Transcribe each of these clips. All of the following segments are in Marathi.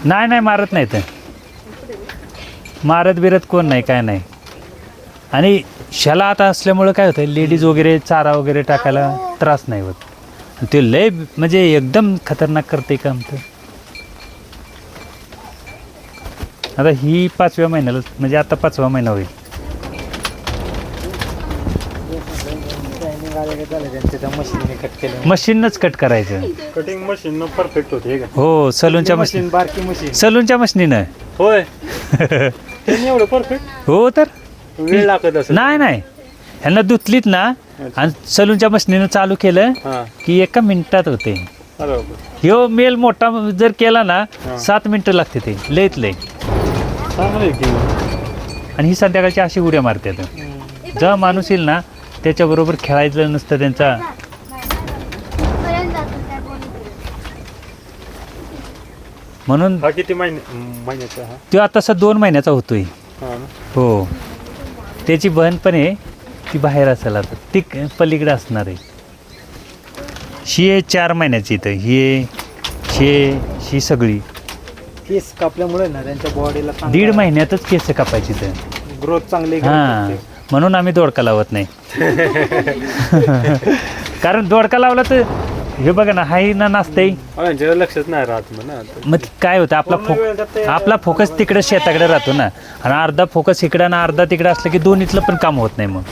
नाही नाही मारत नाही तर मारत बिरत कोण नाही काय नाही. आणि शाला आता असल्यामुळं काय होतं लेडीज वगैरे चारा वगैरे टाकायला त्रास नाही होत. ते लय म्हणजे एकदम खतरनाक करते काम तर. आता ही 5व्या महिन्याला म्हणजे आता 5वा महिना होईल. मशीनच कट करायचं. कटिंग मशीन परफेक्ट होते का? हो सलूनच्या मशीन बारकी मशीन सलूनच्या मशीनीनं. होय एवढं परफेक्ट हो तर वेळ लागत असं नाही नाही ह्यांना धुतलीत ना आणि सलूनच्या मशीनीनं चालू केलं की 1 मिनिटात होते. ह्यो मेल मोठा जर केला ना 7 मिनिटं लागते ते लयत लय. आणि ही संध्याकाळची अशी उड्या मारतात. जेव्हा माणूस येईल ना त्याच्याबरोबर खेळायचं नसतं त्यांचा. म्हणून हा किती महिन्याचा हा? तो आता 2 महिन्याचा होतोय. हो त्याची बहीण पण आहे ती बाहेर असेल आता ती पलीकडे असणार आहे. ही आहे 4 महिन्याची इथं ही सगळी केस कापल्यामुळे ना त्यांच्या बॉडीला 1.5 महिन्यातच केस कापायची तर ग्रोथ चांगली. हां म्हणून आम्ही दोडका लावत नाही. कारण दोडका लावला तर हे बघा ना हाही ना नसते लक्षच नाही राहत म्हणा. मग काय होतं आपला फोकस तिकडे शेताकडे राहतो ना आणि अर्धा फोकस इकडं आणि अर्धा तिकडे असलं की दोन्हीतलं पण काम होत नाही. मग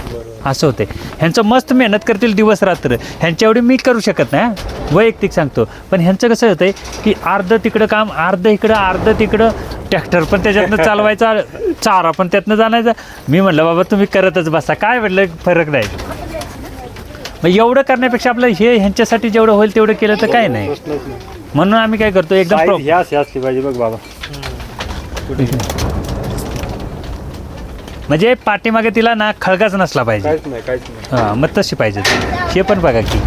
असं होते. ह्यांचं मस्त मेहनत करतील दिवस रात्र ह्यांच्या एवढी मी करू शकत नाही वैयक्तिक सांगतो. पण ह्यांचं कसं होतंय की अर्ध तिकडं काम अर्ध इकडं अर्ध तिकडं ट्रॅक्टर पण त्याच्यातनं चालवायचा चारा पण त्यातनं जाणायचा. मी म्हटलं बाबा तुम्ही करतच बसा काय म्हटलं फरक नाही. मग एवढं करण्यापेक्षा आपलं हे ह्यांच्यासाठी जेवढं होईल तेवढं केलं तर काय नाही. म्हणून आम्ही काय करतो एकदम असली पाहिजे बघ बाबा. म्हणजे पाठीमागे तिला ना खळगाच नसला पाहिजे. हां मग तशी पाहिजे. हे पण बघा की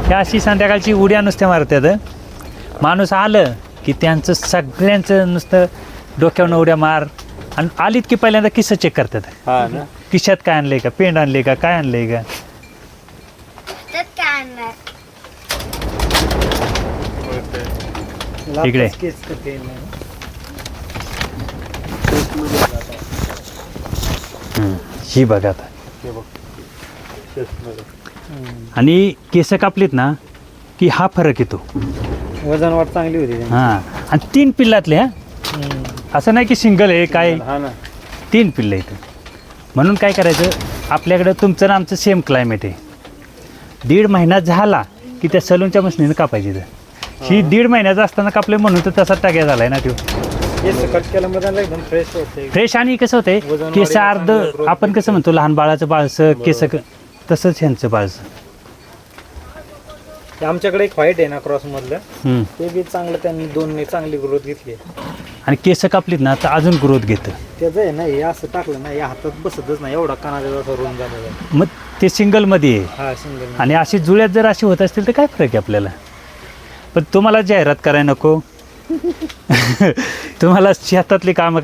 ह्या अशी संध्याकाळची उड्या नुसत्या मारतात. माणूस आलं की त्यांचं सगळ्यांचं नुसतं डोक्यावरून उड्या मार आणि आलीत की पहिल्यांदा किस्सा चेक करतात. किशात काय आणलंय का पेंड आणले का काय आणलंय का. इकडे ही बघा आता. आणि केस कापलीत ना की हा फरक येतो. वजन वाढ चांगली होती. हां आणि 3 पिल्लातले हा असं नाही की सिंगल आहे काय 3 पिल्लं येतं. म्हणून काय करायचं आपल्याकडं तुमचं ना आमचं सेम क्लायमेट आहे. 1.5 महिना झाला की त्या सलूनच्या मशीनीनं कापायची. तर ही 1.5 महिन्याचा असताना कापले म्हणून तर तसा टाक्या झालाय ना तो फ्रेश. आणि कसं होतंय केस अर्ध आपण कसं म्हणतो लहान बाळाचं बाळसं केस तसंच ह्यांचं बाळसं. आमच्याकडे एक व्हाईट आहे ना क्रॉस मधलं ते बी चांगलं त्यांनी 2 चांगली ग्रोथ घेतली. आणि केस कापलीत ना तर अजून ग्रोथ घेतं. त्याचं आहे ना हे असं टाकलं ना या हातात बसतच नाही एवढा कानाचा असा रुंद झालेला. मग ते सिंगलमध्ये आहे. हा सिंगल. आणि अशी जुळ्यात जर अशी होत असतील तर काय फरक आहे आपल्याला. पण तुम्हाला जाहिरात करायला नको. तुम्हाला शेतातली कामं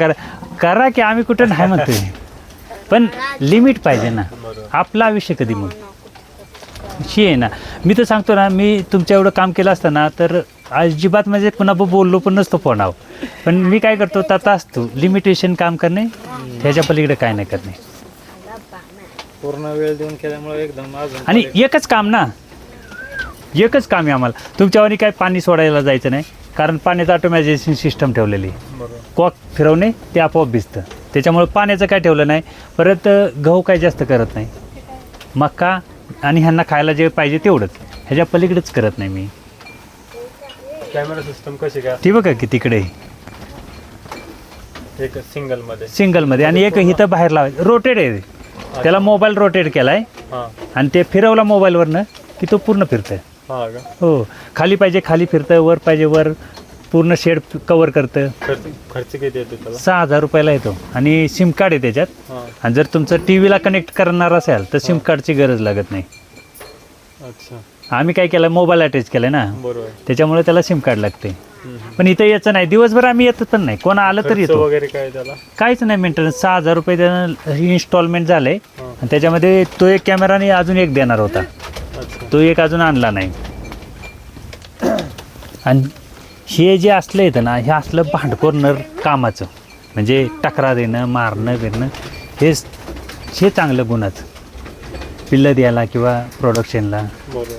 करा की आम्ही कुठं नाही म्हणतोय. पण लिमिट पाहिजे ना. आपलं आयुष्य कधी मग ही आहे ना. मी तर सांगतो ना मी तुमच्या एवढं काम केलं असतं ना तर अजिबात म्हणजे पुन्हा बोललो पण नसतो फोनावर. पण मी काय करतो तसा असतो लिमिटेशन काम करणे ह्याच्या पलीकडे काय नाही करणे. पूर्ण वेळ देऊन केल्यामुळे एकदम आणि एकच काम आहे आम्हाला. तुमच्यावर काही पाणी सोडायला जायचं नाही कारण पाण्याचं ऑटोमॅटिझेशन सिस्टम ठेवलेली आहे. कॉक फिरवणे ते आपोआप भिजतं. त्याच्यामुळे पाण्याचं काय ठेवलं नाही. परत गहू काय जास्त करत नाही. मका आणि ह्यांना खायला जे पाहिजे तेवढंच ह्याच्या पलीकडेच करत नाही मी. कॅमेरा सिस्टम कशी काय ती बघा की तिकडे एक सिंगलमध्ये आणि एक इथं बाहेर लावायचं रोटेट आहे. त्याला मोबाईल रोटेट केलाय आणि ते फिरवला मोबाईलवरनं की तो पूर्ण फिरतंय. हो खाली पाहिजे खाली फिरतं वर पाहिजे वर पूर्ण शेड कव्हर करतं. खर्च किती येतो त्याला? 6,000 रुपयाला येतो. आणि सिम कार्ड आहे त्याच्यात. आणि जर तुमचं टीव्हीला कनेक्ट करणार असेल तर सिम कार्डची गरज लागत नाही. आम्ही काय केलं मोबाईल अटॅच केलाय ना त्याच्यामुळे त्याला सिम कार्ड लागते. पण इथं यायचं नाही दिवसभर आम्ही येत पण नाही. कोण आलं तर येतो वगैरे काय त्याला काहीच नाही मेंटेनन्स. 6,000 रुपये त्यानं इन्स्टॉलमेंट झालंय. आणि त्याच्यामध्ये तो एक कॅमेरा आणि अजून एक देणार होता. तो एक अजून आणला नाही. आणि हे जे असलं येतं ना, हे असलं भांडखोर नर कामाचं, म्हणजे टकरा देणं, मारणं बिरणं, हे चांगलं गुणाचं पिल्लं द्यायला किंवा प्रोडक्शनला. बरोबर.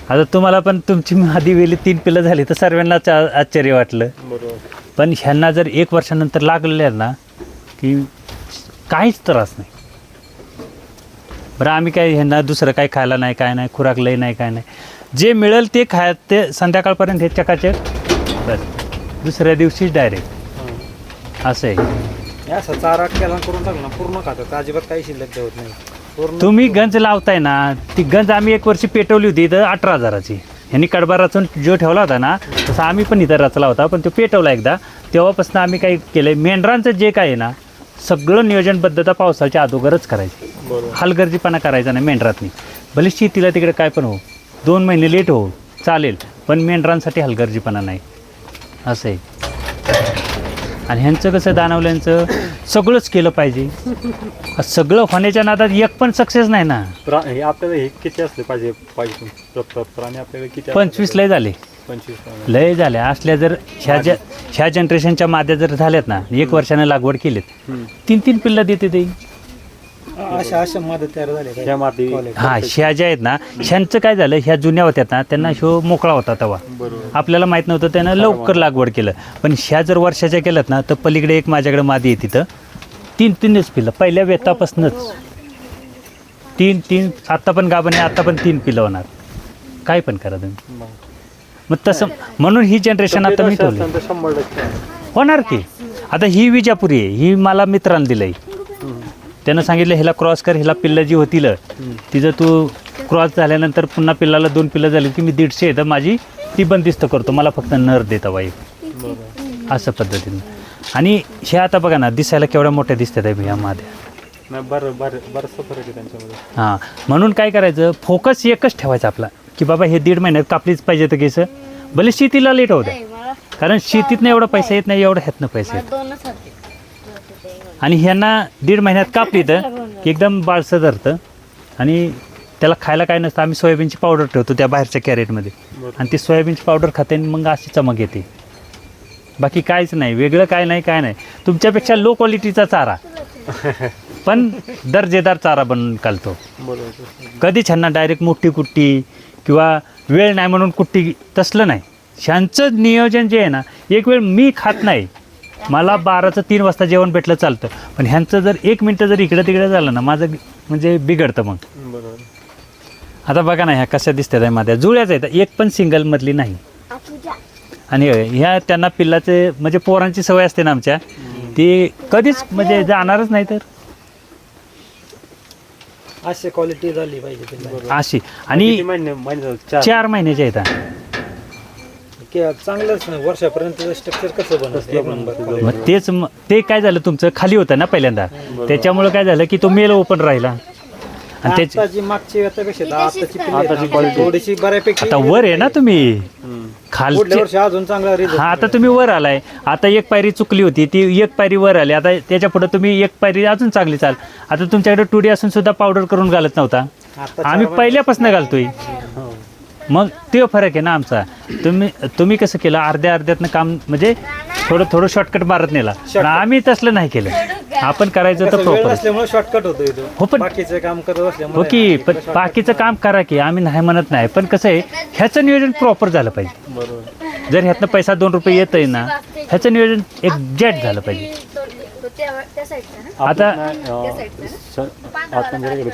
आता तुम्हाला पण तुमची आधी वेळी 3 पिल्लं झाली तर सर्वांनाच आश्चर्य वाटलं. बरोबर. पण ह्यांना जर 1 वर्षानंतर लागलेले आहेत ना की काहीच त्रास नाही. बरं आम्ही काय ह्यांना दुसरं काही खायला नाही, काय नाही, खुराक लई नाही, काय नाही, जे मिळेल ते ते संध्याकाळपर्यंत हे चकाचक, बस दुसऱ्या दिवशीच डायरेक्ट असं आहे. असा चारा केला करून टाकला पूर्ण खातात, अजिबात काही शिल्लक ठेवत नाही पूर्ण. तुम्ही गंज लावताय ना, ती गंज आम्ही 1 वर्षी पेटवली होती इथं 18,000ची. ह्यांनी कडबा रचून जो ठेवला होता ना तसं आम्ही पण इथं रचला होता, पण तो पेटवला एकदा. तेव्हापासून आम्ही काही केलं आहे, मेंढरांचं जे काय आहे ना सगळं नियोजनबद्धता पावसाच्या अगोदरच करायची. बरोबर. हलगर्जीपणा करायचा नाही मेंढरातनी. भले शेतीला तिकडे काय पण हो, 2 महिने लेट हो चालेल, पण मेंढरांसाठी हलगर्जीपणा नाही असं आहे. आणि ह्यांचं कसं दानवल्यांचं सगळंच केलं पाहिजे. सगळं होण्याच्या नादात एक पण सक्सेस नाही ना. हे आपल्याला हे किती असले पाहिजे प्राणी आपल्याला किती? 25 लय झाले, 25 लय झाले असल्या. जर ह्या जनरेशनच्या माद्या जर झाल्यात ना, 1 वर्षानं लागवड केलीत, 3 पिल्लं देते ते. अशा मदत तयार झाले. हां, ह्या ज्या आहेत ना, ह्यांचं काय झालं, ह्या जुन्या होत्या ना त्यांना शो मोकळा होता तेव्हा. आपल्याला माहीत नव्हतं, त्यानं लवकर लागवड केलं. पण ह्या जर वर्षाच्या केल्यात ना तर पलीकडे एक माझ्याकडे मादी आहे तिथं 3 पिल्लं पहिल्या वेतापासूनच 3 आत्ता पण गाभण आहे, आत्ता पण 3 पिल्लं होणार. काय पण करा तुम्ही. मग तसं म्हणून ही जनरेशन आता मी ठेवली 100% होणार की. आता ही विजापुरी आहे, ही मला मित्रांनी दिलंय. त्यानं सांगितलं ह्याला क्रॉस कर, ह्याला पिल्लं जी होतील तिचं तू क्रॉस झाल्यानंतर पुन्हा पिल्लाला 2 पिल्लं झाली की मी 150 येतं माझी ती बंदिस्त करतो, मला फक्त नर देता बाई. असं पद्धतीनं. आणि हे आता बघा ना दिसायला केवढ्या मोठ्या दिसतात आहे ह्या माद्या. बरंचसं फरक आहे त्यांच्यामध्ये. हां, म्हणून काय करायचं, फोकस एकच ठेवायचा आपला की बाबा हे 1.5 महिन्यात कापलीच पाहिजे तर केसं. भले शेतीला लेट होऊ द्या, कारण शेतीतनं एवढा पैसा येत नाही, एवढं ह्यातनं पैसा येत. आणि ह्यांना 1.5 महिन्यात कापली तर एकदम बाळसं धरतं आणि त्याला खायला काय नसतं. आम्ही सोयाबीनची पावडर ठेवतो त्या बाहेरच्या कॅरेटमध्ये, आणि ती सोयाबीनची पावडर खाते मग अशी चमक येते. बाकी काहीच नाही, वेगळं काय नाही. तुमच्यापेक्षा लो क्वालिटीचा चारा पण दर्जेदार चारा बनवून घालतो. कधीच ह्यांना डायरेक्ट मोठी कुट्टी किंवा वेळ नाही म्हणून कुट्टी तसलं नाही. ह्यांचं नियोजन जे आहे ना, एक वेळ मी खात नाही, मला 12चं 3 वाजता जेवण भेटलं चालतं, पण ह्यांचं जर 1 मिनटं जर इकडं तिकडं झालं ना माझं म्हणजे बिघडतं मग. आता बघा ना ह्या कशा दिसतात आहे माझ्या, जुळ्याच आहेत, एक पण सिंगलमधली नाही. आणि ह्या त्यांना पिल्लाचे म्हणजे पोरांची सवय असते ना आमच्या, ती कधीच म्हणजे जाणारच नाही. तर अशी क्वालिटी झाली पाहिजे अशी. आणि 4 महिन्याच्या आहेत. चांगलंच नाही वर्षापर्यंत स्ट्रक्चर कसं बनवलं. मग ते काय झालं, तुमचं खाली होतं ना पहिल्यांदा, त्याच्यामुळं काय झालं की तो मेल ओपन राहिला. आणि त्याची मागची आताची क्वालिटी थोडीशी बऱ्यापैकी. आता वर आहे ना तुम्ही, खालचे अजून चांगला रिझल्ट. हा, आता तुम्ही वर आलाय. आता 1 पायरी चुकली होती, ती 1 पायरी वर आली. आता त्याच्या पुढे तुम्ही 1 पायरी अजून चांगली चाल. आता तुमच्याकडे टुडी असून सुद्धा पावडर करून घालत नव्हता, आम्ही पहिल्यापासून घालतोय. मग ते फरक आहे ना आमचा. तुम्ही कसं केलं, अर्ध्यातनं काम म्हणजे थोडं शॉर्टकट मारत नेला. आम्ही तसलं नाही केलं, आपण करायचं तर प्रॉपर असल्यामुळे शॉर्टकट होतो. हो, पण बाकीचं काम करत असल्यामुळे हो की, पण बाकीचं काम करा की, आम्ही नाही म्हणत नाही, पण कसं आहे ह्याचं नियोजन प्रॉपर झालं पाहिजे. जर ह्यातनं पैसा 2 रुपये येत आहे ना, ह्याचं नियोजन एक्झॅक्ट झालं पाहिजे. आता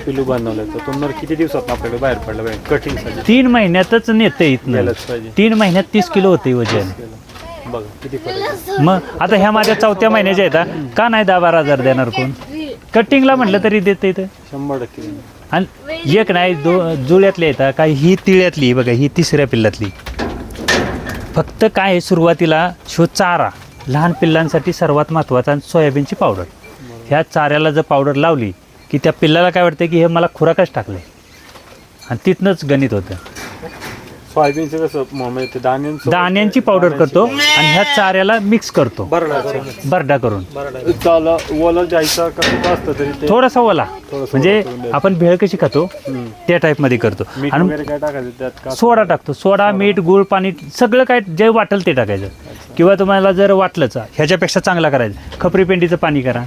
पिल्लू बनवलं तर तो नर किती दिवसात आपल्याला बाहेर पडला पाहिजे कटिंग 3 महिन्यातच नेतं इथनं. 3 महिन्यात 30 किलो होते वजन. बघा किती फरक. मग आता ह्या माझ्या 4थ्या महिन्याच्या आहेत, का नाही 10-12 हजार देणार कोण? कटिंगला म्हटलं तरी देते इथं 100%. आणि एक नाही जुळ्यातल्या येतात काय, ही तिळ्यातली बघा, ही 3ऱ्या पिल्लातली. फक्त काय सुरुवातीला चारा लहान पिल्लांसाठी सर्वात महत्त्वाचा, सोयाबीनची पावडर. ह्या चाऱ्याला जर पावडर लावली की त्या पिल्लाला काय वाटतं की हे मला खुराकच टाकले, आणि तिथनंच गणित होतं. सोयाबीनचं कसं म्हणजे ते दाण्यांची पावडर करतो आणि ह्या चाऱ्याला मिक्स करतो बरडा करून. त्याला ओला द्यायचा कसं असतं तरी ते थोडासा ओला म्हणजे करून द्यायचं. आपण भेळ कशी खातो त्या टाईप मध्ये करतो. मीठ आणि वगैरे काय टाकायचं त्यात का सोडा टाकतो, सोडा मीठ गूळ पाणी सगळं काय जे वाटेल ते टाकायचं. किंवा तुम्हाला जर वाटलंच ह्याच्यापेक्षा चांगला करायचं खपरी पेंडीचं पाणी करा,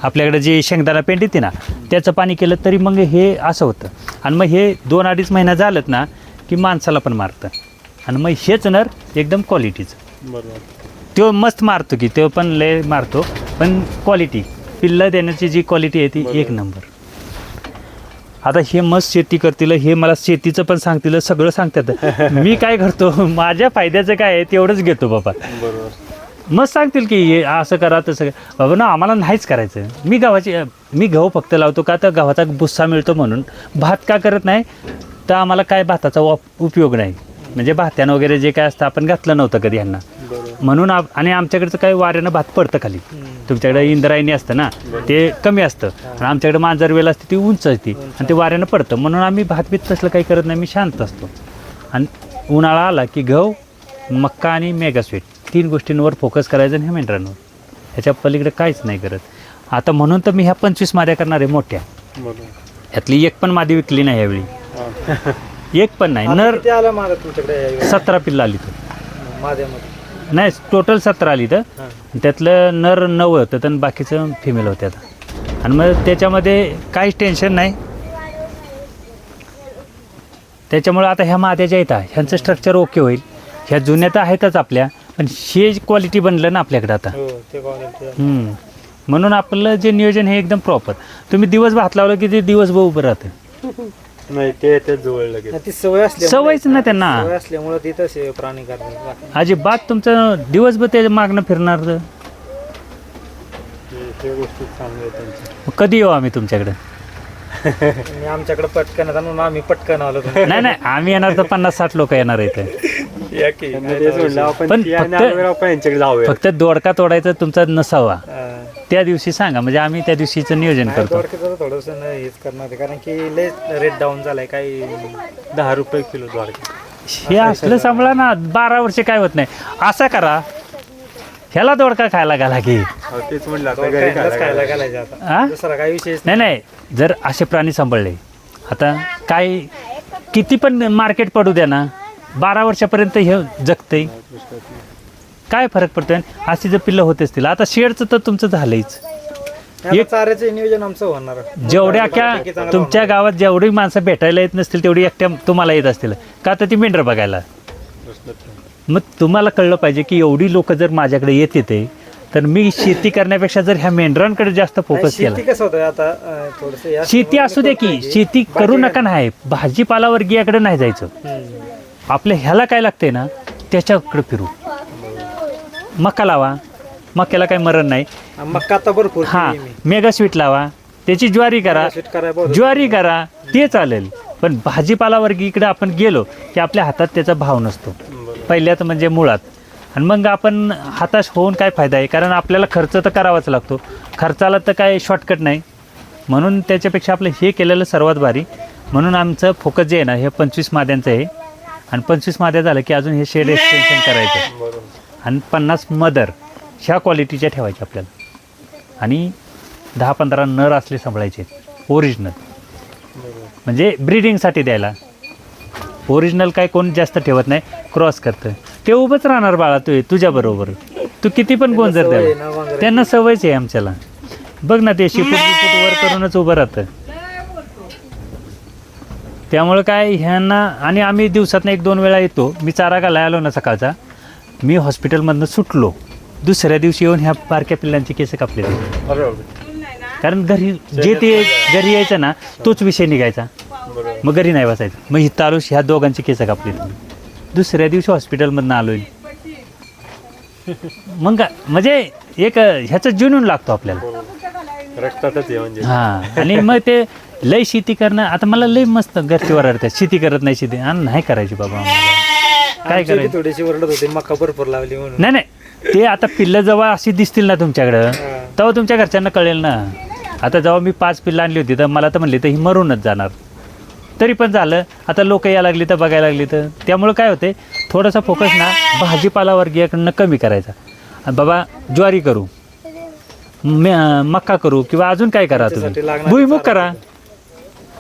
आपल्याकडे जी शेंगदाणा पेंड येते ना त्याचं पाणी केलं तरी मग हे असं होतं. आणि मग हे 2-2.5 महिना झालं ना की माणसाला पण मारतं. आणि मग हेच नर एकदम क्वालिटीचं बरोबर तो मस्त मारतो की तो पण लय मारतो, पण क्वालिटी पिल्लं देण्याची जी क्वालिटी आहे ती एक नंबर. आता हे मस्त शेती करतील, हे मला शेतीचं पण सांगतील, सगळं सांगतात. मी काय करतो माझ्या फायद्याचं काय आहे तेवढंच घेतो बाबा. बरोबर मस्त सांगतील की हे असं करा तसं करा. बाबा ना आम्हाला नाहीच करायचं. मी गहू फक्त लावतो का तर गव्हाचा भुस्सा मिळतो म्हणून. भात का करत नाही तर आम्हाला काय भाताचा उपयोग नाही, म्हणजे भात्यानं वगैरे जे काय असतं आपण घातलं नव्हतं कधी ह्यांना म्हणून. आणि आमच्याकडचं काही वाऱ्यानं भात पडतं खाली. तुमच्याकडे इंद्रायणी असतं ना ते कमी असतं आणि आमच्याकडे मांजरवेल असते ती उंच असते आणि ते वाऱ्यानं पडतं म्हणून आम्ही भात बीत तसलं काही करत नाही. मी शांत असतो. आणि उन्हाळा आला की गहू मक्का आणि मेगास्वीट 3 गोष्टींवर फोकस करायचं आणि ह्या मेंढरांवर, ह्याच्या पलीकडे काहीच नाही करत. आता म्हणून तर मी ह्या 25 माद्या करणार आहे मोठ्या. ह्यातली एक पण मादी विकली नाही यावेळी, एक पण नाही. नर आला माझा तुमच्याकडे 17 पिल्लं आली तर माझ्यामध्ये नाही, टोटल 17 आली तर त्यातलं नर 9 होतं तर बाकीचं फिमेल होते आता. आणि मग त्याच्यामध्ये काहीच टेन्शन नाही. त्याच्यामुळं आता ह्या माद्या ज्या येतात ह्यांचं स्ट्रक्चर ओके होईल. ह्या जुन्या तर आहेतच आपल्या, पण हे क्वालिटी बनलं ना आपल्याकडं आता. म्हणून आपलं जे नियोजन हे एकदम प्रॉपर. तुम्ही दिवस भात लावलं की ते दिवसभर उभं राहतं. नाही ते जवळ लगेच ती सवय असली सवयच ना त्यांना सवय असल्यामुळे ती तसे प्राणी करतात. अजिबात तुमचं दिवसभर ते मागणं फिरणार तर ते गोष्टी चांगल्या आहेत त्यांच्या. मग कधी येऊ आम्ही तुमच्याकडे? मी आमच्याकडे पटकन येतात म्हणून आम्ही पटकन आलो. नाही आम्ही येणार तर 50-60 लोक येणार आहेत. त्यांना तेच म्हणलं आपण पण ती आणि आपण यांच्याकडे जाऊया. फक्त दोडका तोडायचा तुमचा नसावा त्या दिवशी सांगा, म्हणजे आम्ही त्या दिवशीचं नियोजन करतो. थोडस हेच करणार आहे, कारण की लय रेट डाऊन झालाय. काही 10 रुपये किलो दोडका. हे असलं सांभाळा ना, 12 वर्षे काय होत नाही. असा करा, ह्याला दोडका खायला घाला की. तेच म्हणलं आता घरी खायला घालायचं आता. हा? दुसरा काही विषयच नाही जर असे प्राणी सांभाळले, आता काय किती पण मार्केट पडू द्या ना, 12 वर्षापर्यंत हे जगतंय. काय फरक पडतोय? अशी जर पिल्लं होत असतील. आता शेडचं तर तुमचं झालंच. नाही. चाऱ्याचं नियोजन आमचं होणार. जेवढ्या तुमच्या गावात जेवढी माणसं भेटायला येत नसतील तेवढी एकट्या तुम्हाला येत असतील का तर ती मेंढर बघायला. मग तुम्हाला कळलं पाहिजे की एवढी लोक जर माझ्याकडे येते तर मी शेती करण्यापेक्षा जर ह्या मेंढरांकडे जास्त फोकस केला. कसं होतं आता थोडंसं शेती असू दे की, शेती करू नका नाही, भाजीपाला वर्गीयाकडे नाही जायचं. आपल्या ह्याला काय लागतंय ना त्याच्याकडे फिरू. मका लावा, मक्याला काही मरण नाही. मक्का आता भरपूर. हां, मेगा स्वीट लावा, त्याची ज्वारी करा, ज्वारी करा, ते चालेल. पण भाजीपाला वर्गीकडे आपण गेलो की आपल्या हातात त्याचा भाव नसतो पहिल्यात म्हणजे मुळात. आणि मग आपण हताश होऊन काय फायदा आहे, कारण आपल्याला खर्च तर करावाच लागतो. खर्चाला तर काय शॉर्टकट नाही. म्हणून त्याच्यापेक्षा आपलं हे केलेलं सर्वात भारी. म्हणून आमचं फोकस जे आहे ना हे 25 माद्यांचं आहे. आणि 25 माद्या झालं की अजून हे शेड एक्सटेन्शन करायचं. आणि 50 मदर ह्या क्वालिटीच्या ठेवायच्या आपल्याला. आणि 10-15 नर असले सांभाळायचे ओरिजिनल, म्हणजे ब्रीडिंगसाठी द्यायला. ओरिजिनल काय कोण जास्त ठेवत नाही, क्रॉस करतं ते उभंच राहणार बाळा. तुझ्याबरोबर तू किती पण गोंजर द्यावा, त्यांना सवयच आहे आमच्याला. बघ ना ते शिपूट वर करूनच उभं राहतं. त्यामुळं काय ह्यांना. आणि आम्ही दिवसातनं 1-2 वेळा येतो. मी चारा घालायला आलो ना सकाळचा, मी हॉस्पिटलमधनं सुटलो, दुसऱ्या दिवशी येऊन ह्या बारक्या पिल्लांची केस कापले. कारण घरी जे ते घरी यायचं ना तोच विषय निघायचा. मग घरी नाही बसायचं. मग इथं आलो, ह्या दोघांची केस कापली. दुसऱ्या दिवशी हॉस्पिटलमधनं आलोय. मग म्हणजे एक ह्याचं जुनून लागतो आपल्याला रक्तातच म्हणजे. हां. आणि मग ते लय शेती करणं, आता मला लय मस्त घरची वरडतात शेती करत नाही, शेती आणि नाही करायची बाबा आम्हाला. काय करायचं? थोडीशी ओरडत होते मका भरपूर लावली म्हणून. नाही ते आता पिल्लं जेव्हा अशी दिसतील ना तुमच्याकडं तेव्हा तुमच्या घरच्यांना कळेल ना. आता जेव्हा मी 5 पिल्लं आणली होती तर मला तर म्हणली तर ही मरूनच जाणार. तरी पण झालं. आता लोक यायला लागली तर बघायला लागली तर त्यामुळं काय होते थोडासा फोकस ना भाजीपाला वर्गीयाकडनं कमी करायचा. बाबा ज्वारी करू, मक्का करू किंवा अजून काय करा तुम्ही, भुईमुग करा.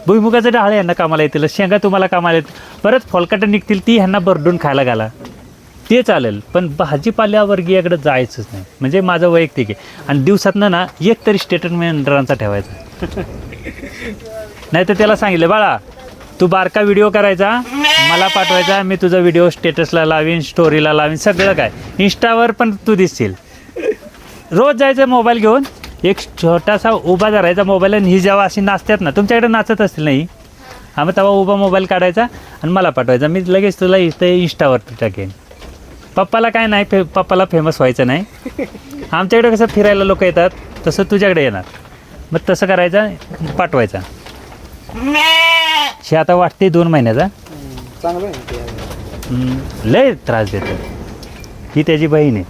भुईमुगाचं डाळ यांना कामाला येतील, शेंगा तुम्हाला कामाला येतील, परत फॉलकाटं निघतील ती ह्यांना भरडून खायला घाला, ते चालेल. पण भाजीपाल्यावर्गीयाकडे जायचंच नाही. म्हणजे माझं वैयक्तिक आहे. आणि दिवसातनं ना एक तरी स्टेटमेंटरांचा ठेवायचा. नाही तर त्याला सांगितलं बाळा तू बारका व्हिडिओ करायचा, मला पाठवायचा, मी तुझा व्हिडिओ स्टेटसला लावीन, स्टोरीला लावीन, सगळं काय इंस्टावर पण तू दिसशील. रोज जायचं मोबाईल घेऊन, एक छोटासा उभा धरायचा मोबाईल आणि ही जेव्हा अशी नाचतात ना, तुमच्याकडे नाचत असतील नाही हा, मग तेव्हा उभा मोबाईल काढायचा आणि मला पाठवायचा, मी लगेच तुला इथे इंस्टावरती टाकेन. पप्पाला काय नाही, पप्पाला फेमस व्हायचं नाही. आमच्याकडे कसं फिरायला लोक येतात तसं तुझ्याकडे येणार, मग तसं करायचं, पाठवायचा. हे आता वाटते 2 महिन्याचा, चांगलं आहे ते. लय त्रास देतो. ही त्याची बहीण आहे,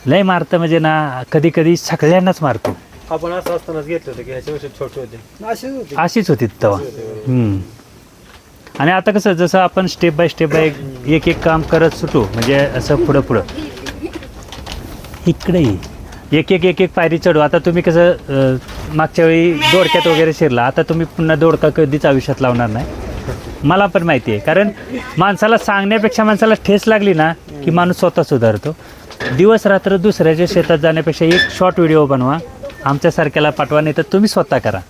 लय मारतं म्हणजे ना कधी कधी सगळ्यांनाच मारतो. आपण असं असतानाच घेतलं होतं की ह्याच्यापेक्षा छोटे होते. अशीच होती. अशीच होती तेव्हा. आणि आता कसं जसं आपण स्टेप बाय एक एक काम करत सुटू, म्हणजे असं पुढं इकडेही एक एक पायरी चढू. आता तुम्ही कसं मागच्या वेळी दोडक्यात वगैरे शिरला, आता तुम्ही पुन्हा दोडका कधीच आयुष्यात लावणार नाही. मला पण माहिती आहे, कारण माणसाला सांगण्यापेक्षा माणसाला ठेस लागली ना की माणूस स्वतः सुधारतो. दिवस रात्र दुसऱ्याच्या शेतात जाण्यापेक्षा एक शॉर्ट व्हिडिओ बनवा, आमच्यासारख्याला पाठवा, नाही तर तुम्ही स्वतः करा.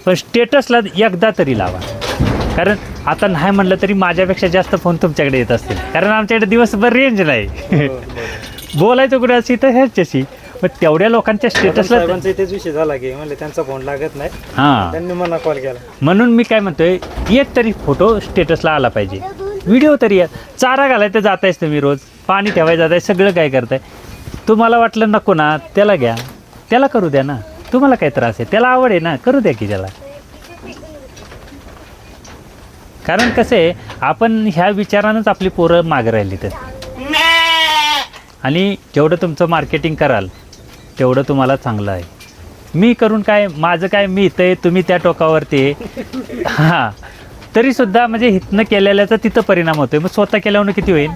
पण स्टेटसला एकदा तरी लावा. कारण आता नाही म्हणलं तरी माझ्यापेक्षा जास्त फोन तुमच्याकडे येत असतील, कारण आमच्याकडे दिवसभर रेंज नाही. बोलायचं कुणाशी तर ह्याच्याशी, पण तेवढ्या लोकांच्या स्टेटसला तेच विषय झाला की म्हणले त्यांचा फोन लागत नाही, हां, त्यांनी मला कॉल केला. म्हणून मी काय म्हणतोय एक तरी फोटो स्टेटसला आला पाहिजे, व्हिडिओ तरी या. चारा घालायचं जातायच तुम्ही, रोज पाणी ठेवायचं जाताय, सगळं काय करताय. तुम्हाला वाटलं नको ना, त्याला घ्या, त्याला करू द्या ना. तुम्हाला काय त्रास आहे, त्याला आवड आहे ना, करू द्या की त्याला. कारण कसं आहे आपण ह्या विचारानंच आपली पोरं मागं राहिली तर. आणि जेवढं तुमचं मार्केटिंग कराल तेवढं तुम्हाला चांगलं आहे. मी करून काय, माझं काय, मी इथं आहे, तुम्ही त्या टोकावरती आहे. हां, तरीसुद्धा म्हणजे हितनं केलेल्याचा तिथं परिणाम होतो आहे. मग स्वतः केल्यावर किती होईल.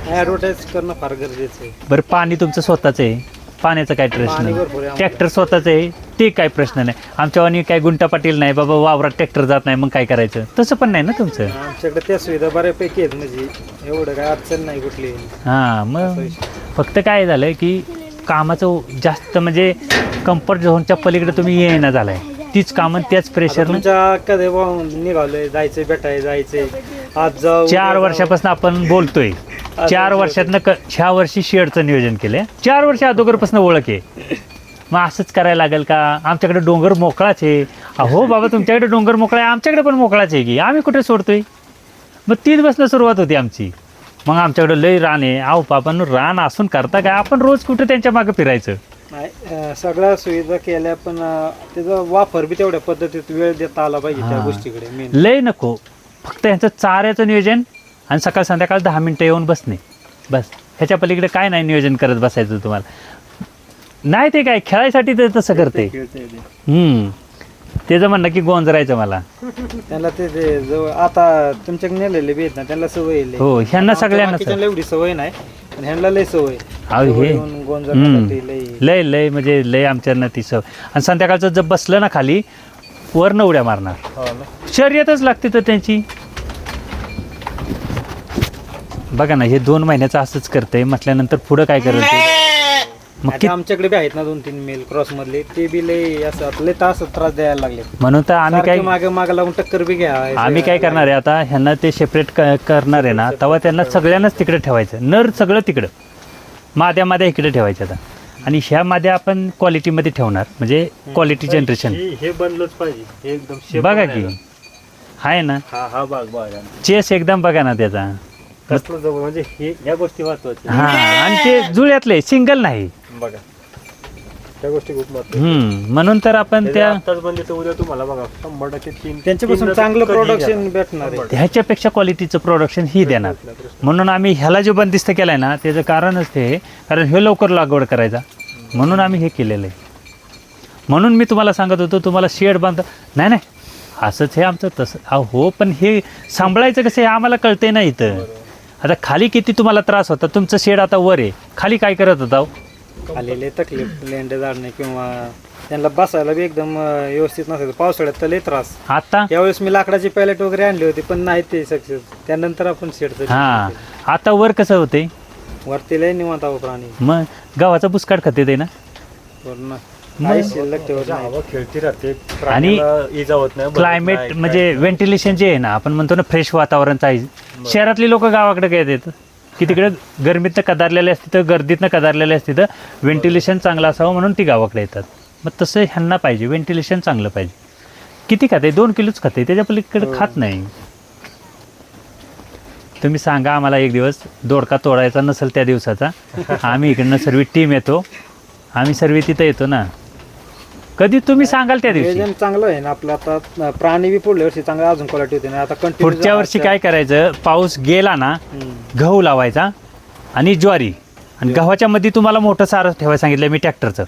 ॲडव्हर्टाईज करणं फार गरजेचं आहे. बरं पाणी तुमचं स्वतःचं आहे, पाण्याचा काय प्रश्न पाणी नाही. भरपूर आहे ट्रॅक्टर स्वतःचं आहे, ते काय प्रश्न नाही. आमच्यावानी काय गुंटा पाटील नाही बाबा, वावरात ट्रॅक्टर जात नाही, मग काय करायचं, तसं पण नाही ना तुमचं. आमच्याकडे त्या सुविधा बऱ्यापैकी आहेत, म्हणजे एवढं काय अडचण नाही कुठली. हां, मग फक्त काय झालं की कामाचं जास्त म्हणजे कम्फर्ट झोनच्या पलीकडे तुम्ही येणं झालं आहे. तीच कामं त्याच प्रेशरनं तुमच्या कधी निघालोय, जायचंय, भेटाय जायचंय, आज जाऊ 4 वर्षापासून आपण बोलतोय. 4 वर्षातनं ह्या वर्षी शेडचं नियोजन केलं. 4 वर्ष अगोदरपासून ओळख आहे. मग असंच करायला लागेल का. आमच्याकडे डोंगर मोकळाच आहे. अहो बाबा तुमच्याकडे डोंगर मोकळा आहे, आमच्याकडे पण मोकळाच आहे की, आम्ही कुठे सोडतोय. मग 3 बसनं सुरुवात होती आमची. मग आमच्याकडे लय रान आहे. अहो बाबांनो, रान असून करता काय, आपण रोज कुठे त्यांच्या मागे फिरायचं. नाही, सगळ्या सुविधा केल्या, पण त्याचा वापर बी तेवढ्या पद्धतीत वेळ देता आला पाहिजे त्या गोष्टीकडे. मेन लय नको, फक्त ह्यांचं चाऱ्याचं नियोजन आणि सकाळ संध्याकाळ 10 मिनटं येऊन बसणे, बस. ह्याच्या पलीकडे काय नाही नियोजन करत बसायचं तुम्हाला. नाही ते काय खेळायसाठी ते तसं करते. त्याचं म्हणणं की गोंजरायचं मला. त्यांना ते जवळ आता तुमच्याकडे नेलेले बी आहेत ना, त्यांना सवय आहे. हो, ह्यांना सगळ्यांना एवढी सवय नाही, पण ह्यांना लय सवय. अहो हे लय लय म्हणजे लय आमच्यानं ती सवय. आणि संध्याकाळचं जर बसलं ना खाली, वरनं उड्या मारणार. शर्यतच लागते तर त्यांची. बघा ना, हे 2 महिन्याचं असंच करतंय म्हटल्यानंतर पुढं काय करत. मग आमच्याकडे बी आहेत ना 2-3 मेल क्रॉस मधले, ते बी लय असं लय तास त्रास द्यायला लागले. म्हणून तर आम्ही काय मागे लागून टक्कर बी घ्या. आम्ही काय करणार आहे आता, ह्यांना ते सेपरेट करणार आहे ना, तेव्हा त्यांना सगळ्यांनाच तिकडे ठेवायचं. नर सगळं तिकडं, माद्या इकडे ठेवायच्या आता. आणि ह्या माद्या आपण क्वालिटीमध्ये ठेवणार, म्हणजे क्वालिटी जनरेशन. हे बनलंच पाहिजे, हे एकदम बघा की आहे ना, हा भाग बघा, चेस एकदम बघा ना त्याचा. म्हणजे हे या गोष्टी महत्वाच्या. हा, आणि ते जुळ्यातले सिंगल नाही बघा, त्या गोष्टी खूप महत्वाच्या. म्हणून तर आपण त्या आताच बनले तर उद्या तुम्हाला बघा 100% त्यांच्यापासून चांगलं प्रोडक्शन भेटणार आहे. ह्याच्यापेक्षा क्वालिटीचं प्रोडक्शन ही देणार. म्हणून आम्ही ह्याला जो बंदिस्त केलाय ना, त्याचं कारणच ते, कारण हे लवकर लागवड करायचा, म्हणून आम्ही हे केलेलं आहे. म्हणून मी तुम्हाला सांगत होतो, तुम्हाला शेड बांध नाही, असंच हे आमचं तसं हो, पण हे सांभाळायचं कसं हे आम्हाला कळतंय ना इथं. आता खाली किती तुम्हाला त्रास होता, तुमचं शेड आता वर आहे, खाली काय करत होता? खाली लय तकलीफ, लेंडे जाडणे किंवा त्यांना बसायला बी एकदम व्यवस्थित नसायचं. पावसाळ्यात तर लय त्रास. आता त्यावेळेस मी लाकडाची पॅलेट वगैरे आणली होती, पण नाही ते सक्सेस. त्यानंतर आपण शेडचं हां, आता वर कसं होते? वरती लय निवांत आहो प्राणी. मग गव्हाचा बुसकाट खाते ते ना. पूर्ण काही शिल्लक ठेवत नाही. हवा खेळती राहते आणि प्राण्याला इजा होत नाही. क्लायमेट म्हणजे व्हेंटिलेशन जे आहे ना, आपण म्हणतो ना फ्रेश वातावरणचं आहे. शहरातली लोक गावाकडे काय येतात की तिकडे गरमीतनं कदारलेले असते, तर गर्दीतनं कदारलेले असते, तर व्हेंटिलेशन चांगलं असावं म्हणून ती गावाकडे येतात. मग तसं ह्यांना पाहिजे, व्हेंटिलेशन चांगलं पाहिजे. किती खाते? 2 किलोच खाते, त्याच्या पलीकडे खात नाही. तुम्ही सांगा आम्हाला एक दिवस दोडका तोडायचा नसेल त्या दिवसाचा, आम्ही इकडनं सर्व टीम येतो, आम्ही सर्व तिथं येतो ना. कधी तुम्ही सांगाल त्या दिवशी. नियोजन चांगलं आहे ना आपलं. आता प्राणी बी पुढल्या वर्षी चांगलं अजून क्वालिटी होते ना. आता कंटिन्यू पुढच्या वर्षी काय करायचं, पाऊस गेला ना, गहू लावायचा आणि ज्वारी, आणि गव्हाच्या मध्ये तुम्हाला मोठं सारं ठेवायला सांगितलं मी ट्रॅक्टरचं.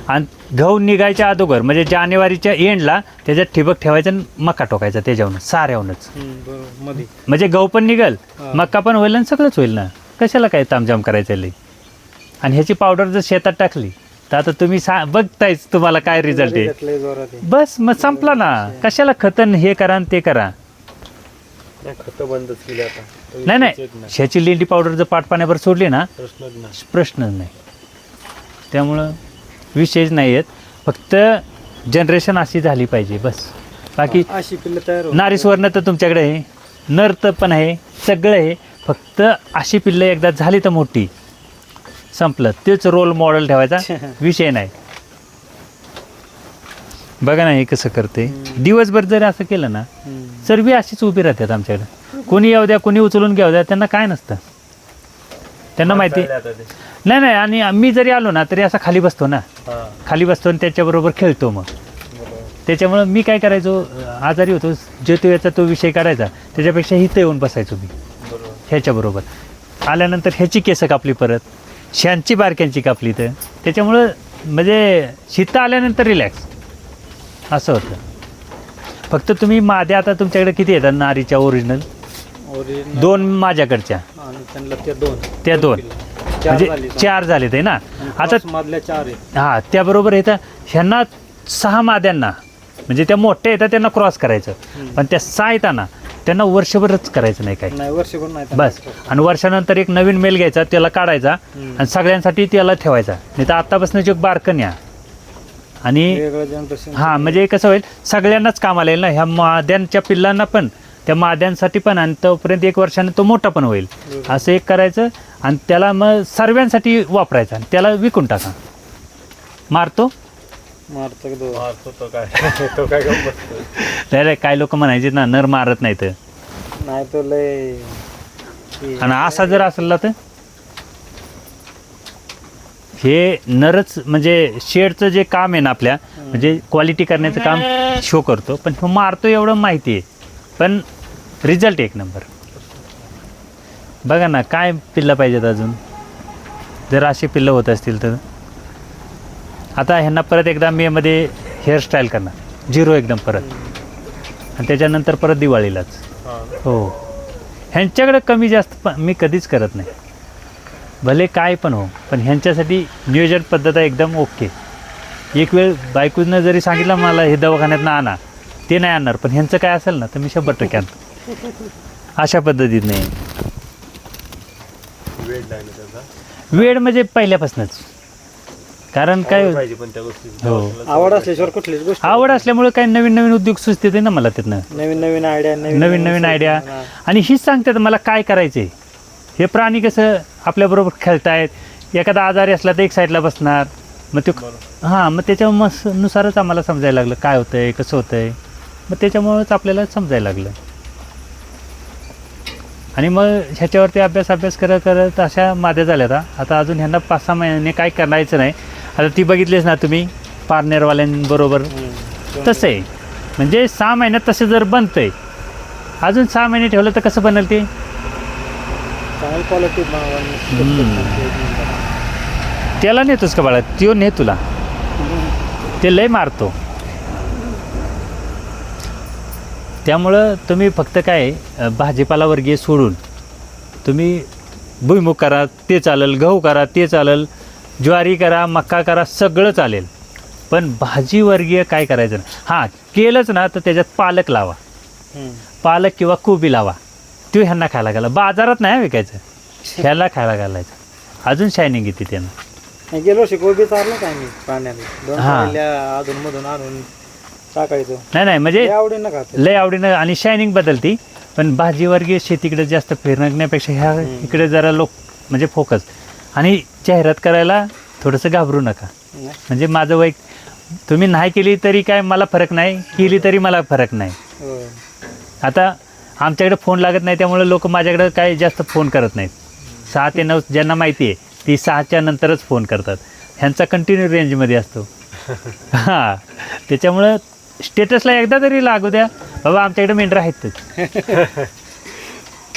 आणि गहू निघायच्या अगोदर म्हणजे जानेवारीच्या एंडला त्याच्यात ठिबक ठेवायचं आणि मका टोकायचा त्याच्यावरून साऱ्यावरूनच. मध्ये म्हणजे गहू पण निघल, मका पण होईल आणि सगळंच होईल ना. कशाला काय तामजाम करायचं लई. आणि ह्याची पावडर जर शेतात टाकली तर आता तुम्ही बघतायच तुम्हाला काय रिझल्ट आहे. बस मग संपला ना. कशाला खतन हे करा आणि ते करा. खतं बंदच केली आता. नाही नाही, ह्याची लेंडी पावडर जर पाटपाण्यावर सोडली ना, प्रश्नच नाही. त्यामुळं विषयच नाही आहेत. फक्त जनरेशन अशी झाली पाहिजे बस. बाकी अशी पिल्लं तयार होतात. नारीस्वर्ण तर तुमच्याकडे आहे, नर तर पण आहे, सगळं आहे. फक्त अशी पिल्लं एकदा झाली तर मोठी, संपलं. तेच रोल मॉडेल ठेवायचा विषय नाही. बघा ना हे कसं करते. दिवसभर जर असं केलं ना, सर्व अशीच उभी राहतात आमच्याकडे. कोणी येऊ द्या, कोणी उचलून घेऊ द्या, त्यांना काय नसतं. त्यांना माहिती नाही. नाही, आणि मी जरी आलो ना तरी असा खाली बसतो ना, खाली बसतो आणि त्याच्याबरोबर खेळतो. मग त्याच्यामुळं मी काय करायचो, आजारी होतो जे तो याचा तो विषय काढायचा, त्याच्यापेक्षा इथं येऊन बसायचो मी ह्याच्याबरोबर. आल्यानंतर ह्याची केस कापली, परत श्यांची बारक्यांची कापली. तर त्याच्यामुळं म्हणजे शीत आल्यानंतर रिलॅक्स असं होतं. फक्त तुम्ही माद्या आता तुमच्याकडे किती येतात नारीच्या ओरिजिनल? 2 माझ्याकडच्या, त्या 2 म्हणजे 4 झाले ते ना. आता मधल्या 4 आहेत. हां, त्याबरोबर येतं ह्यांना 6 माद्यांना, म्हणजे त्या मोठ्या येतात त्यांना क्रॉस करायचं. पण त्या 6 येताना त्यांना वर्षभरच करायचं नाही काही. वर्षभर नाही बस. आणि वर्षानंतर एक नवीन मेल घ्यायचा, त्याला काढायचा आणि सगळ्यांसाठी त्याला ठेवायचा. नाही तर आत्तापासून जो बारकन या आणि हां, म्हणजे कसं होईल, सगळ्यांनाच कामाला येईल ना. ह्या माद्यांच्या पिल्लांना पण, त्या माद्यांसाठी पण, आणि तोपर्यंत 1 वर्षाने तो मोठा पण होईल. असं एक करायचं आणि त्याला मग सर्वांसाठी वापरायचा आणि त्याला विकून टाका. मारतो तो काय गंमत. नाही, काय लोक म्हणायचे ना, नर मारत नाही तर. नाही तो लय. आणि असा जर असला तर हे नरच म्हणजे शेडचं जे काम आहे ना आपल्या, म्हणजे क्वालिटी करण्याचं काम शो करतो. पण तो मारतो एवढं माहिती आहे, पण रिझल्ट 1 नंबर. बघा ना काय पिल्लं पाहिजेत अजून, जर अशी पिल्लं होत असतील तर. आता ह्यांना परत एकदा मेमध्ये हेअरस्टाईल करणार, 0 एकदम परत, आणि त्याच्यानंतर परत दिवाळीलाच. हो, ह्यांच्याकडे कमी जास्त मी कधीच करत नाही, भले काय पण हो. पण ह्यांच्यासाठी नियोजन पद्धत आहे एकदम ओके. एक वेळ बायकोनं जरी सांगितलं मला हे दवाखान्यात आणा, ते नाही आणणार. पण ह्यांचं काय असेल ना तर मी 100% आणतो. अशा पद्धतीत नाही. वेळ म्हणजे पहिल्यापासूनच. कारण काय हो, आवड असल्याशिवाय कुठलीच गोष्ट. आवड असल्यामुळे काही नवीन नवीन उद्योग सुचते ना मला त्यातनं. नवीन आयडिया, नवीन आयडिया. आणि हीच सांगतात मला काय करायचंय. हे प्राणी कसं आपल्याबरोबर खेळतायत. एखादा आजारी असला तर एक साईडला बसणार, मग ते हां, मग त्याच्यानुसारच आम्हाला समजायला लागलं काय होतंय, कसं होतंय. मग त्याच्यामुळंच आपल्याला समजायला लागलं. आणि मग ह्याच्यावरती अभ्यास करत अशा माद्या झाल्या. आता अजून ह्यांना 5-6 महिने काय करायचं नाही. आता ती बघितलीच ना तुम्ही पार्टनरवाल्यांबरोबर, तसं आहे. म्हणजे 6 महिन्यात तसं जर बनतंय, अजून 6 महिने ठेवलं तर कसं बनेल ते. त्याला नेतोस का बाळा, त्यो ने तुला, ते लय मारतो. त्यामुळं तुम्ही फक्त काय भाजीपाला वर्गीय सोडून तुम्ही भुईमुग करा ते चालेल, गहू करा ते चालेल, ज्वारी करा, मका करा, सगळं चालेल. पण भाजीवर्गीय काय करायचं ना, हां केलंच ना तर त्याच्यात पालक लावा, पालक किंवा कोबी लावा. तो ह्यांना खायला घाला. बाजारात नाही विकायचं, ह्याला खायला घालायचं. अजून शायनिंग येते त्यांना. गेलो वर्षी कोबी चारलं काय मी पाण्याने 2 हा. पाहिल्या अधून मधून आणून टाकायचो. नाही म्हणजे आवडीनं खाते. लय आवडीनं आणि शायनिंग बदलती. पण भाजीवर्गीय शेतीकडे जास्त फिरण्यापेक्षा ह्या इकडे जरा लोक म्हणजे फोकस. आणि जाहिरात करायला थोडंसं घाबरू नका. म्हणजे माझं वय तुम्ही नाही केली तरी काय मला फरक नाही, केली तरी मला फरक नाही. आता आमच्याकडे फोन लागत नाही त्यामुळे लोक माझ्याकडे काय जास्त फोन करत नाहीत. 6 ते 9 ज्यांना माहिती आहे ती 6च्या नंतरच फोन करतात. ह्यांचा कंटिन्यू रेंजमध्ये असतो. हां त्याच्यामुळं स्टेटसला एकदा तरी लागू द्या बाबा आमच्याकडे मेंढरं आहेतच.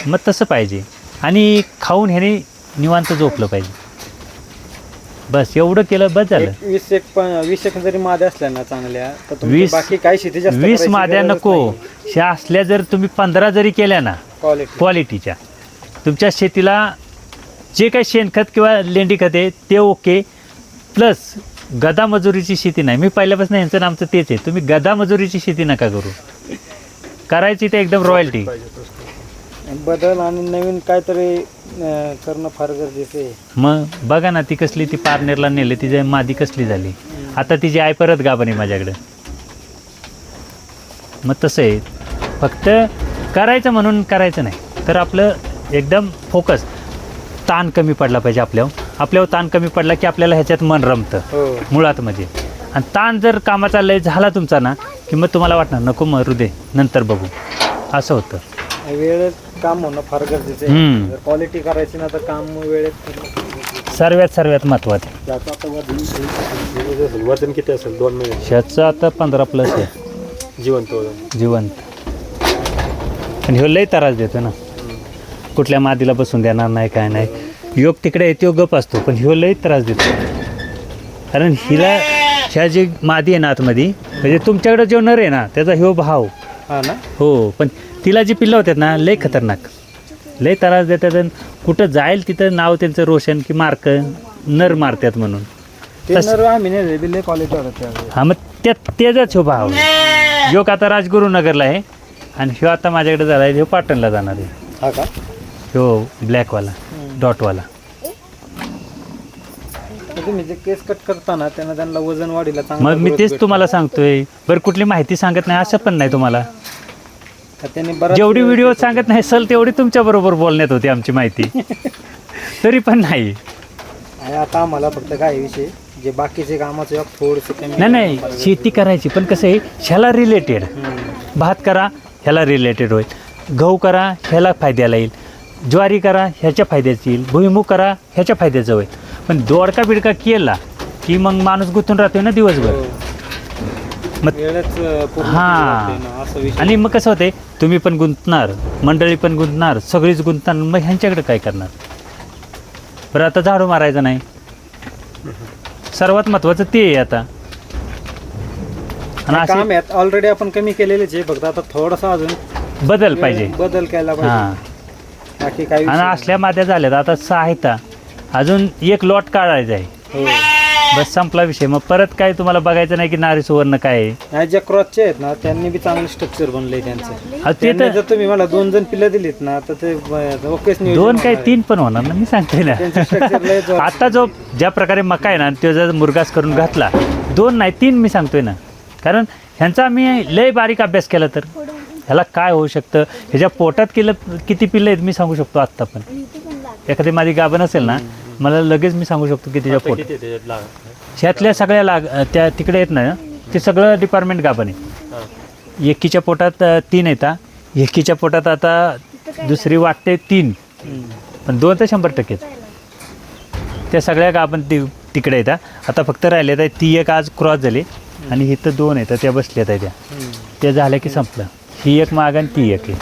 मग तसं पाहिजे. आणि खाऊन ह्याने निवांत झोपलं पाहिजे. बस एवढं केलं बस झालं. 20 एक जरी माद्या असल्या ना चांगल्या तर तुमची 20 बाकी काही शेती जास्त 20 करायची माद्या गरजच नको. नाही. ह्या असल्या जर तुम्ही 15 जरी केल्या ना क्वालिटी क्वालिटीच्या, तुमच्या शेतीला जे काही शेणखत किंवा लेंडी खत आहे ते ओके. प्लस गदा मजुरीची शेती नाही. मी पहिल्यापासून यांचं आमचं तेच आहे, तुम्ही गदा मजुरीची शेती नका करू. करायची ते एकदम रॉयल्टी. बदल आणि नवीन काहीतरी करणं फार गरजेचं आहे. मग बघा ना ती कसली, ती पारनेरला नेले तिची मादी कसली झाली. आता तिची आई परत गाभण आहे माझ्याकडे. मग तसं आहे, फक्त करायचं म्हणून करायचं नाही तर आपलं एकदम फोकस. ताण कमी पडला पाहिजे आपल्यावर ताण कमी पडला की आपल्याला ह्याच्यात मन रमतं मुळात म्हणजे. आणि ताण जर कामाचा लय झाला तुमचा ना की मग तुम्हाला वाटणार नको मरू दे नंतर बघू, असं होतं. वेळेत काम होणं फार गरजेचं आहे. जर क्वालिटी करायची ना तर काम वेळेत सर्वात महत्त्वाचं. त्याचं आता वजन किती असेल 2 महिने? ह्याचं आता 15+ आहे जिवंत वजन. जिवंत. पण ह्यो लय त्रास देतो ना, कुठल्या मादीला बसून देणार नाही काय नाही. योग तिकडे येतो गप असतो, पण ह्यो लय त्रास देतो. कारण हिला ह्या जी मादी आहे ना आतमध्ये म्हणजे तुमच्याकडे जो नर आहे ना त्याचा ह्यो भाव. हा ना. हो पण तिला जी पिल्लं होतात ना लय खतरनाक, लय त्रास देतात. आणि कुठं जाईल तिथं नाव त्यांचं रोशन की मार्क नर मारतात म्हणून. आम्ही नाही बिल्ले क्वालिटी होतं. हां मग त्याचाच ह्यो भाव. योग आता राजगुरुनगरला आहे आणि ह्यो आता माझ्याकडे झाला आहे, ह्यो पाटणला जाणार आहे. हा का. ह्यो ब्लॅकवाला डॉटवाला. तुम्ही जे केस कट करताना त्यांना वजन वाढीला चांगलं. मग मी तेच तुम्हाला सांगतोय. बरं कुठली माहिती सांगत नाही असं पण नाही तुम्हाला. त्यांनी बराच जेवढी व्हिडिओ सांगत नाही सल तेवढी तुमच्याबरोबर बोलण्यात होती आमची माहिती. तरी पण नाही. आता आम्हाला फक्त काय विषय जे बाकीचे कामाचं थोडंसं कमी. नाही शेती करायची पण कसं आहे ह्याला रिलेटेड. भात करा ह्याला रिलेटेड होईल, गहू करा ह्याला फायद्याला येईल, ज्वारी करा ह्याच्या फायद्याचं येईल, भुईमुग करा ह्याच्या फायद्याचं होईल. पण दोडका बिडका केला की मग माणूस गुंतून राहतोय ना दिवसभर. मग हां आणि मग कसं होते तुम्ही पण गुंतणार, मंडळी पण गुंतणार, सगळीच गुंतणार. मग ह्यांच्याकडे काय करणार. बरं आता झाडू मारायचं नाही, सर्वात महत्त्वाचं ते आहे आता. आणि काम आहे ऑलरेडी आपण कमी केलेलेच आहे, फक्त आता थोडासा अजून बदल पाहिजे, बदल केला हां. पाहिजे. बाकी काही आणि असल्या माद्या झाल्यात आता 6 आहेत, अजून 1 लॉट काढायचा आहे. बस संपला विषय. मग परत काय तुम्हाला बघायचं नाही की नारी सुवर्ण काय आहे. ज्या क्रॉसचे आहेत ना त्यांनी बी चांगलं स्ट्रक्चर बनलंय त्यांचं. ते तर जर तुम्ही मला 2 जण पिल्लं दिलीत ना तर ते ओकेच नियोजन 2 काय 3 पण होणार ना. मी सांगतोय ना आता जो ज्या प्रकारे मका आहे ना तो जर मुरगास करून घातला 2 नाही 3 मी सांगतोय ना. कारण ह्यांचा आम्ही लय बारीक अभ्यास केला तर ह्याला काय होऊ शकतं, ह्याच्या पोटात किती पिल्लं आहेत मी सांगू शकतो. आत्ता पण एखादी माझी गाभण असेल ना मला लगेच मी सांगू शकतो की तिच्या पोटात ह्यातल्या सगळ्या त्या तिकडे आहेत ना ते सगळं डिपार्टमेंट गाभण आहे. एकीच्या पोटात 3 येतात, एकीच्या पोटात आता दुसरी वाटते 3, पण 2 तर 100%. त्या सगळ्या गाभण तिकडे येतात. आता फक्त राहिलेत आहे ती एक आज क्रॉस झाली आणि इथं 2 येतात त्या बसल्यात आहे त्या झाल्या की संपलं. ही एक माग आणि ती एक आहे.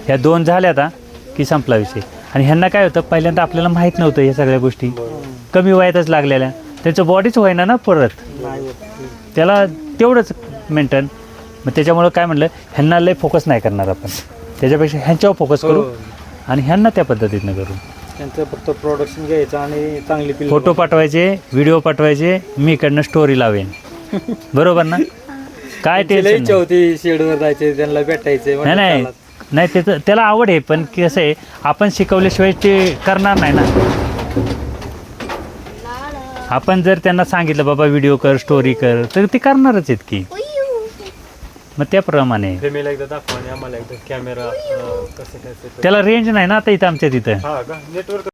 ह्या 2 झाल्या आता की संपला विषय. आणि ह्यांना काय होतं पहिल्यांदा आपल्याला माहीत नव्हतं ह्या सगळ्या गोष्टी, कमी वयातच लागलेल्या. त्यांचं बॉडीच होईना ना परत, त्याला तेवढंच मेंटेन. मग त्याच्यामुळं काय म्हणलं, ह्यांना लय फोकस नाही करणार आपण, त्याच्यापेक्षा ह्यांच्यावर फोकस करू हो. आणि ह्यांना त्या पद्धतीनं करू. त्यांचं फक्त प्रोडक्शन घ्यायचं आणि चांगली पिल्लं फोटो पाठवायचे, व्हिडिओ पाठवायचे, मी इकडनं स्टोरी लावेन. बरोबर ना? काय त्यांची लई टेन्शन इच्छा होती शेडवर जायचे, त्यांना भेटायचे. नाही नाही नाही, त्याचं त्याला आवड आहे, पण कसं आहे, आपण शिकवल्याशिवाय ते करणार नाही ना. आपण जर त्यांना सांगितलं बाबा व्हिडिओ कर, स्टोरी कर, तर ते करणारच आहेत की. मग त्याप्रमाणे फेमेला एकदा दाखवा आणि आम्हाला एकदा कॅमेरा कसं काय त्याला रेंज नाही ना आता इथं आमच्या तिथं. हा का नेटवर्क